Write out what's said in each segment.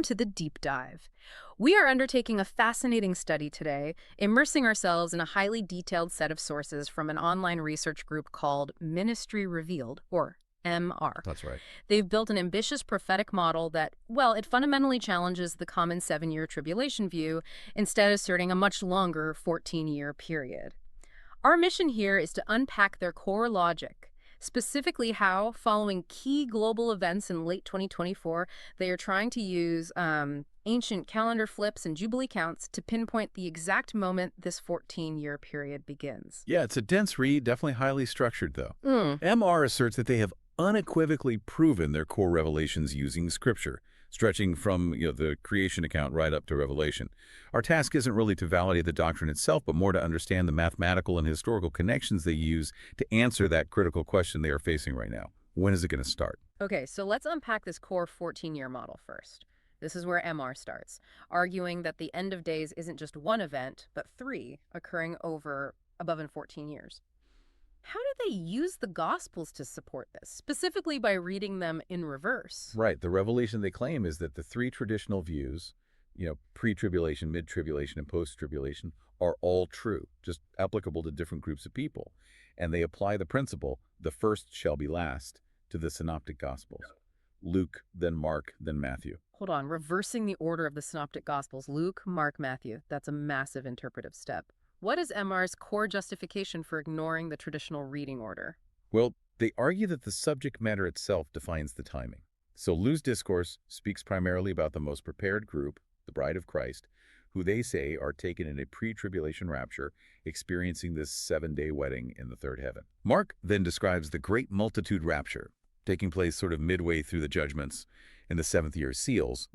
To the deep dive. We are undertaking a fascinating study today, immersing ourselves in a highly detailed set of sources from an online research group called Ministry Revealed, or MR. That's right. They've built an ambitious prophetic model that, well, it fundamentally challenges the common 7-year tribulation view, instead asserting a much longer 14-year period. Our mission here is to unpack their core logic, specifically how, following key global events in late 2024, they are trying to use ancient calendar flips and jubilee counts to pinpoint the exact moment this 14-year period begins. Yeah, it's a dense read, definitely highly structured, though. Mm. MR asserts that they have unequivocally proven their core revelations using Scripture, stretching from the creation account right up to Revelation. Our task isn't really to validate the doctrine itself, but more to understand the mathematical and historical connections they use to answer that critical question they are facing right now. When is it going to start? Okay, so let's unpack this core 14-year model first. This is where MR starts, arguing that the end of days isn't just one event, but 3 occurring over above in 14 years. How do they use the Gospels to support this, specifically by reading them in reverse? Right. The revelation they claim is that the 3 traditional views, pre-tribulation, mid-tribulation, and post-tribulation, are all true, just applicable to different groups of people. And they apply the principle, the first shall be last, to the synoptic Gospels. Luke, then Mark, then Matthew. Hold on, reversing the order of the synoptic Gospels, Luke, Mark, Matthew. That's a massive interpretive step. What is MR's core justification for ignoring the traditional reading order? Well, they argue that the subject matter itself defines the timing. So Luke's discourse speaks primarily about the most prepared group, the bride of Christ, who they say are taken in a pre-tribulation rapture, experiencing this 7-day wedding in the third heaven. Mark then describes the great multitude rapture, taking place sort of midway through the judgments in the 7th year seals,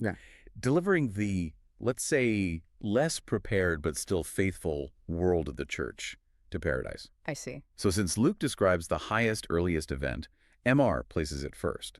delivering the, let's say, less prepared but still faithful world of the church to paradise. I see. So since Luke describes the highest, earliest event, MR places it first.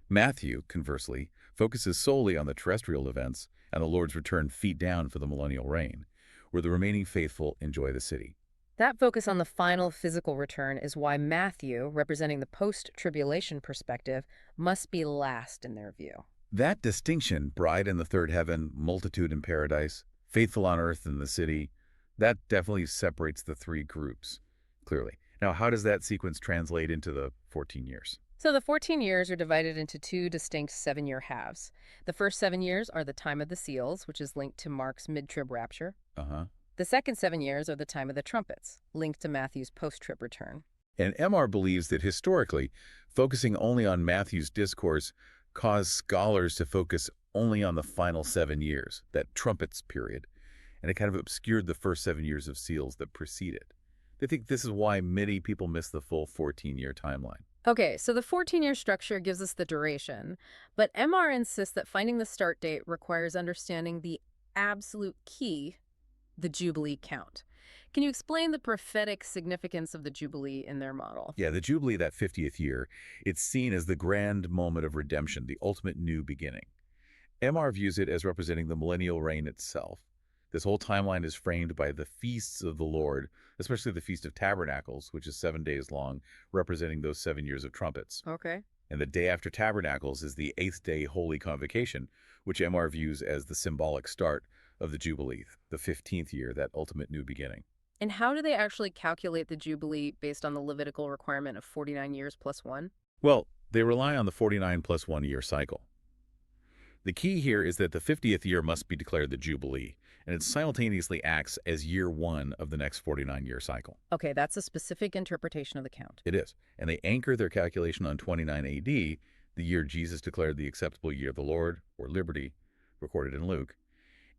Matthew, conversely, focuses solely on the terrestrial events and the Lord's return feet down for the millennial reign, where the remaining faithful enjoy the city. That focus on the final physical return is why Matthew, representing the post-tribulation perspective, must be last in their view. That distinction, bride in the third heaven, multitude in paradise, faithful on earth in the city, that definitely separates the 3 groups, clearly. Now, how does that sequence translate into the 14 years? So the 14 years are divided into 2 distinct 7-year halves. The first 7 years are the time of the seals, which is linked to Mark's mid-trib rapture. The second 7 years are the time of the trumpets, linked to Matthew's post-trib return. And MR believes that historically, focusing only on Matthew's discourse caused scholars to focus only on the final 7 years, that trumpets period, and it kind of obscured the first 7 years of seals that preceded. They think this is why many people miss the full 14-year timeline. Okay, so the 14-year structure gives us the duration, but MR insists that finding the start date requires understanding the absolute key, the Jubilee count. Can you explain the prophetic significance of the Jubilee in their model? Yeah, the Jubilee, that 50th year, it's seen as the grand moment of redemption, the ultimate new beginning. MR views it as representing the millennial reign itself. This whole timeline is framed by the feasts of the Lord, especially the Feast of Tabernacles, which is 7 days long, representing those 7 years of trumpets. Okay. And the day after Tabernacles is the 8th day Holy Convocation, which MR views as the symbolic start of the Jubilee, the 15th year, that ultimate new beginning. And how do they actually calculate the Jubilee based on the Levitical requirement of 49 years plus 1? Well, they rely on the 49 plus 1 year cycle. The key here is that the 50th year must be declared the Jubilee, and it simultaneously acts as year 1 of the next 49-year cycle. Okay, that's a specific interpretation of the count. It is. And they anchor their calculation on 29 AD, the year Jesus declared the acceptable year of the Lord, or liberty, recorded in Luke.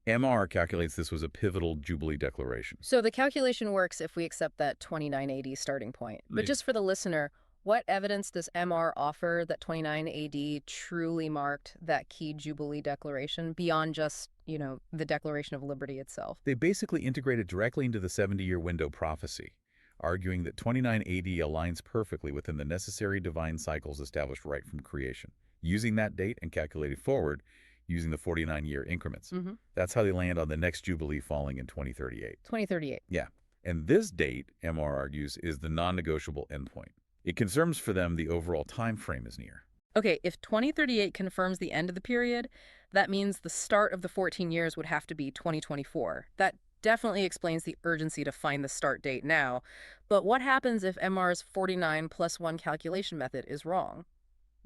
MR calculates this was a pivotal Jubilee declaration. So the calculation works if we accept that 29 AD starting point. But just for the listener, what evidence does MR offer that 29 AD truly marked that key Jubilee declaration beyond just, the Declaration of Liberty itself? They basically integrated directly into the 70-year window prophecy, arguing that 29 AD aligns perfectly within the necessary divine cycles established right from creation. Using that date and calculating forward, using the 49-year increments. That's how they land on the next Jubilee falling in 2038. 2038. Yeah. And this date, MR argues, is the non-negotiable endpoint. It confirms for them the overall time frame is near. Okay, if 2038 confirms the end of the period, that means the start of the 14 years would have to be 2024. That definitely explains the urgency to find the start date now. But what happens if MR's 49 plus 1 calculation method is wrong?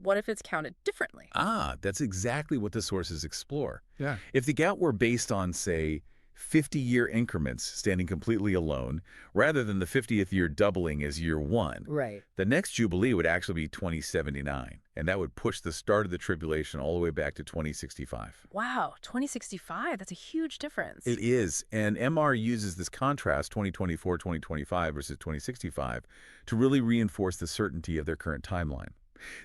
What if it's counted differently? Ah, that's exactly what the sources explore. Yeah. If the gout were based on, say, 50-year increments standing completely alone, rather than the 50th year doubling as year one, Right. the next Jubilee would actually be 2079, and that would push the start of the tribulation all the way back to 2065. Wow, 2065, that's a huge difference. It is, and MR uses this contrast, 2024-2025 versus 2065, to really reinforce the certainty of their current timeline.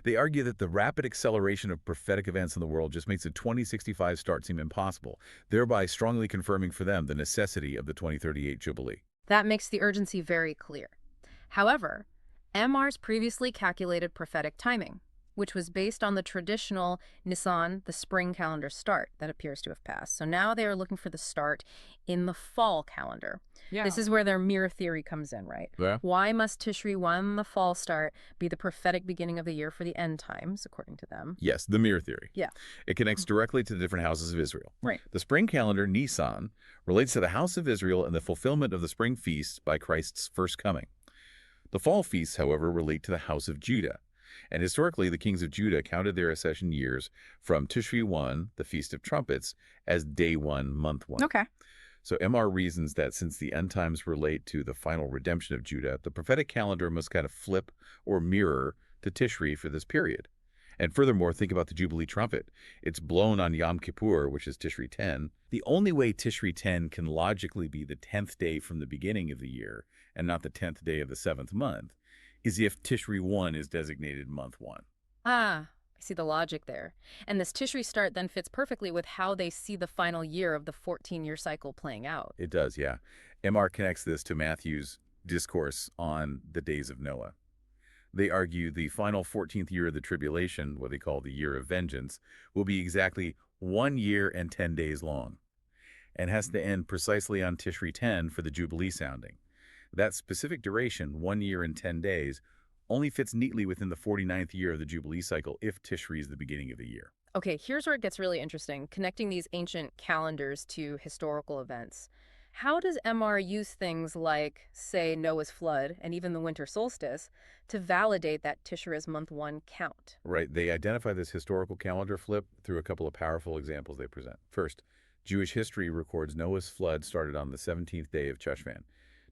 They argue that the rapid acceleration of prophetic events in the world just makes the 2065 start seem impossible, thereby strongly confirming for them the necessity of the 2038 Jubilee. That makes the urgency very clear. However, MR's previously calculated prophetic timing, which was based on the traditional Nisan, the spring calendar start that appears to have passed. So now they are looking for the start in the fall calendar. This Yeah. is where their mirror theory comes in, right? Yeah. Why must Tishri 1, the fall start, be the prophetic beginning of the year for the end times, according to them? Yes, the mirror theory. Yeah. It connects directly to the different houses of Israel. Right. The spring calendar, Nisan, relates to the house of Israel and the fulfillment of the spring feasts by Christ's first coming. The fall feasts, however, relate to the house of Judah. And historically, the kings of Judah counted their accession years from Tishri 1, the Feast of Trumpets, as day 1, month 1. Okay. So MR reasons that since the end times relate to the final redemption of Judah, the prophetic calendar must kind of flip or mirror to Tishri for this period. And furthermore, think about the Jubilee trumpet. It's blown on Yom Kippur, which is Tishri 10. The only way Tishri 10 can logically be the 10th day from the beginning of the year and not the 10th day of the 7th month is if Tishri 1 is designated month 1. Ah, I see the logic there. And this Tishri start then fits perfectly with how they see the final year of the 14-year cycle playing out. It does, yeah. MR connects this to Matthew's discourse on the days of Noah. They argue the final 14th year of the tribulation, what they call the year of vengeance, will be exactly 1 year and 10 days long, and has to end precisely on Tishri 10 for the Jubilee sounding. That specific duration, 1 year and 10 days, only fits neatly within the 49th year of the Jubilee cycle if Tishri is the beginning of the year. Okay, here's where it gets really interesting, connecting these ancient calendars to historical events. How does MR use things like, say, Noah's flood and even the winter solstice to validate that Tishri is month 1 count? Right, they identify this historical calendar flip through a couple of powerful examples they present. First, Jewish history records Noah's flood started on the 17th day of Cheshvan.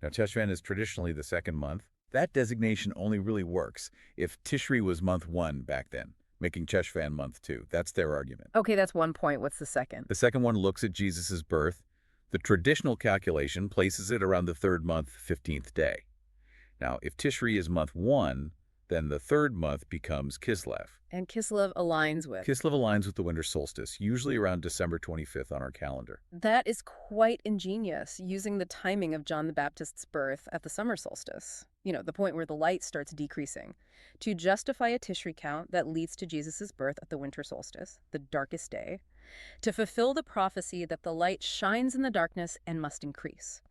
Now, Cheshvan is traditionally the second month. That designation only really works if Tishri was month 1 back then, making Cheshvan month 2. That's their argument. Okay, that's one point. What's the second? The second one looks at Jesus' birth. The traditional calculation places it around the third month, 15th day. Now, if Tishri is month 1, then the third month becomes Kislev. And Kislev aligns with. Kislev aligns with the winter solstice, usually around December 25th on our calendar. That is quite ingenious, using the timing of John the Baptist's birth at the summer solstice, the point where the light starts decreasing, to justify a Tishri count that leads to Jesus' birth at the winter solstice, the darkest day, to fulfill the prophecy that the light shines in the darkness and must increase.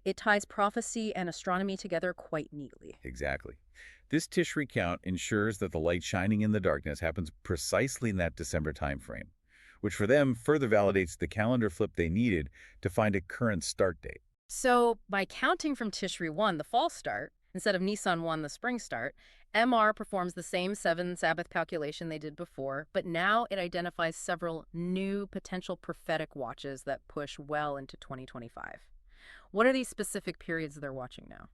It ties prophecy and astronomy together quite neatly. Exactly. This Tishri count ensures that the light shining in the darkness happens precisely in that December timeframe, which for them further validates the calendar flip they needed to find a current start date. So, by counting from Tishri 1, the fall start, instead of Nisan 1, the spring start, MR performs the same 7 Sabbath calculation they did before, but now it identifies several new potential prophetic watches that push well into 2025. What are these specific periods they're watching now?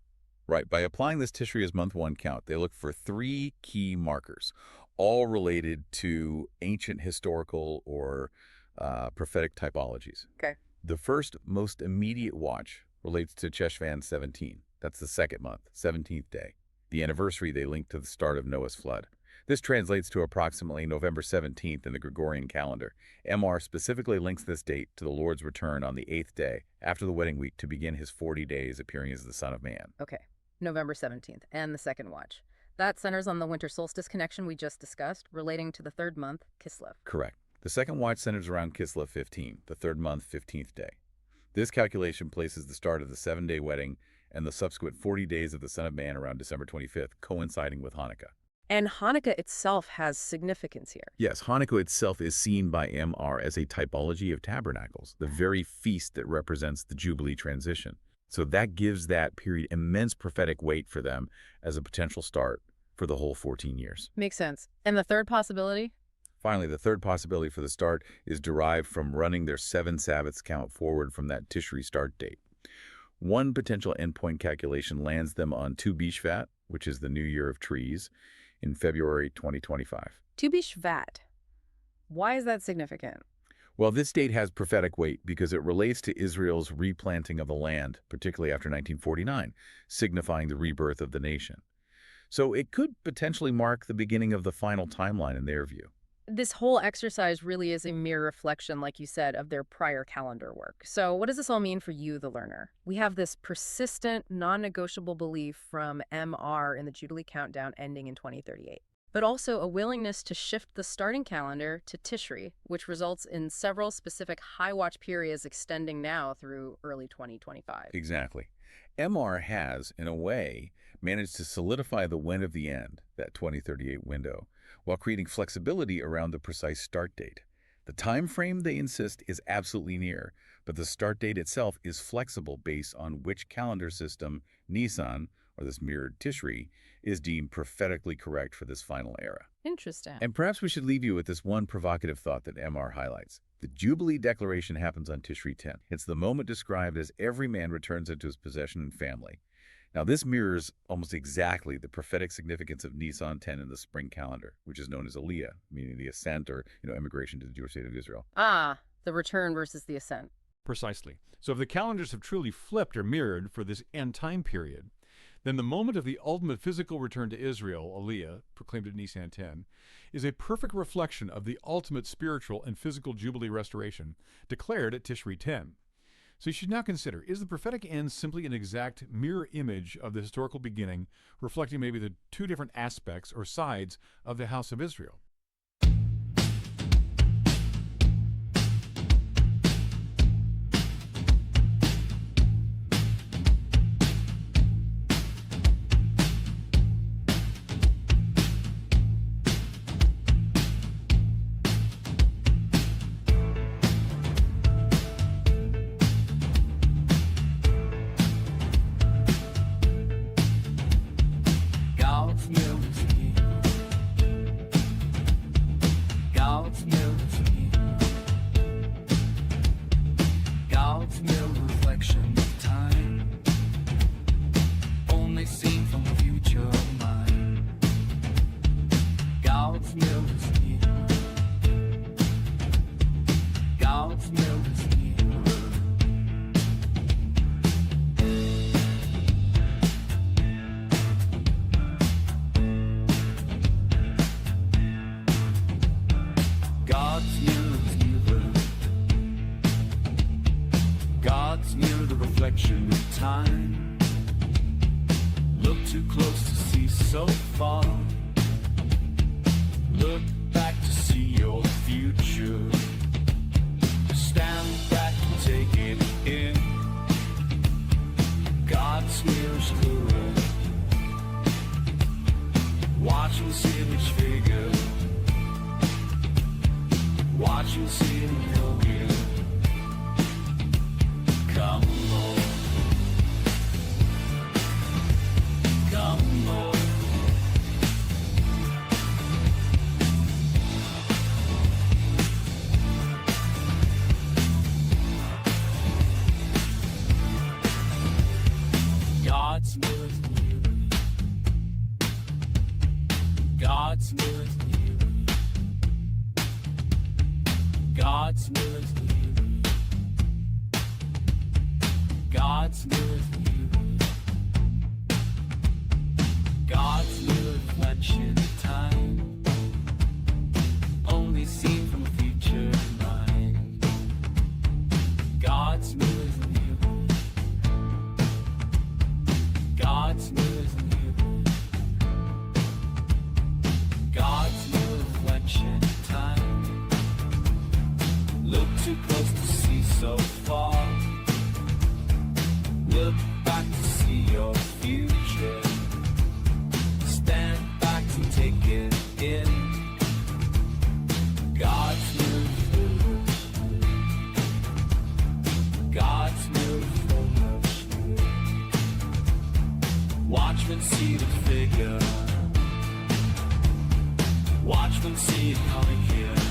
Right, by applying this Tishri as month 1 count, they look for 3 key markers, all related to ancient historical or prophetic typologies. Okay. The first, most immediate watch relates to Cheshvan 17. That's the second month, 17th day. The anniversary they link to the start of Noah's flood. This translates to approximately November 17th in the Gregorian calendar. MR specifically links this date to the Lord's return on the 8th day after the wedding week to begin his 40 days appearing as the Son of Man. Okay, November 17th, and the second watch. That centers on the winter solstice connection we just discussed, relating to the third month, Kislev. Correct. The second watch centers around Kislev 15, the third month, 15th day. This calculation places the start of the 7-day wedding and the subsequent 40 days of the Son of Man around December 25th, coinciding with Hanukkah. And Hanukkah itself has significance here. Yes, Hanukkah itself is seen by MR as a typology of tabernacles, the very feast that represents the Jubilee transition. So that gives that period immense prophetic weight for them as a potential start for the whole 14 years. Makes sense. And the third possibility? Finally, the third possibility for the start is derived from running their 7 Sabbaths count forward from that Tishri start date. One potential endpoint calculation lands them on Tu B'Shvat, which is the New Year of Trees, in February 2025. Tu B'Shvat. Why is that significant? Well, this date has prophetic weight because it relates to Israel's replanting of the land, particularly after 1949, signifying the rebirth of the nation. So it could potentially mark the beginning of the final timeline in their view. This whole exercise really is a mere reflection, like you said, of their prior calendar work. So what does this all mean for you, the learner? We have this persistent, non-negotiable belief from MR in the Jubilee countdown ending in 2038, but also a willingness to shift the starting calendar to Tishri, which results in several specific high-watch periods extending now through early 2025. Exactly. MR has, in a way, managed to solidify the when of the end, that 2038 window, while creating flexibility around the precise start date. The time frame, they insist, is absolutely near, but the start date itself is flexible based on which calendar system Nisan, or this mirrored Tishri, is deemed prophetically correct for this final era. Interesting. And perhaps we should leave you with this one provocative thought that MR highlights. The Jubilee Declaration happens on Tishri 10. It's the moment described as every man returns into his possession and family. Now, this mirrors almost exactly the prophetic significance of Nisan 10 in the spring calendar, which is known as Aliyah, meaning the ascent or immigration to the Jewish state of Israel. Ah, the return versus the ascent. Precisely. So if the calendars have truly flipped or mirrored for this end time period, then the moment of the ultimate physical return to Israel, Aliyah, proclaimed at Nisan 10, is a perfect reflection of the ultimate spiritual and physical Jubilee restoration declared at Tishri 10. So you should now consider, is the prophetic end simply an exact mirror image of the historical beginning, reflecting maybe the two different aspects or sides of the house of Israel? reflection of time. Look too close to see so far. Look back to see your future. Stand back and take it in. God's mirror's clearer. Watch and see which figure. Watch and see him go here. Come Lord. Come Lord. God's mirror's nearer. God's mirror's nearer. God's mirror's nearer. God's mirror's nearer. God's mirror reflection of time, only seen from a future mind. God's mirror's nearer. God's mirror's nearer. God's mirror reflection of time. Look too close to see so far. Look back to see your future. Stand back and take Watchmen see the figure. Watchmen see it coming here.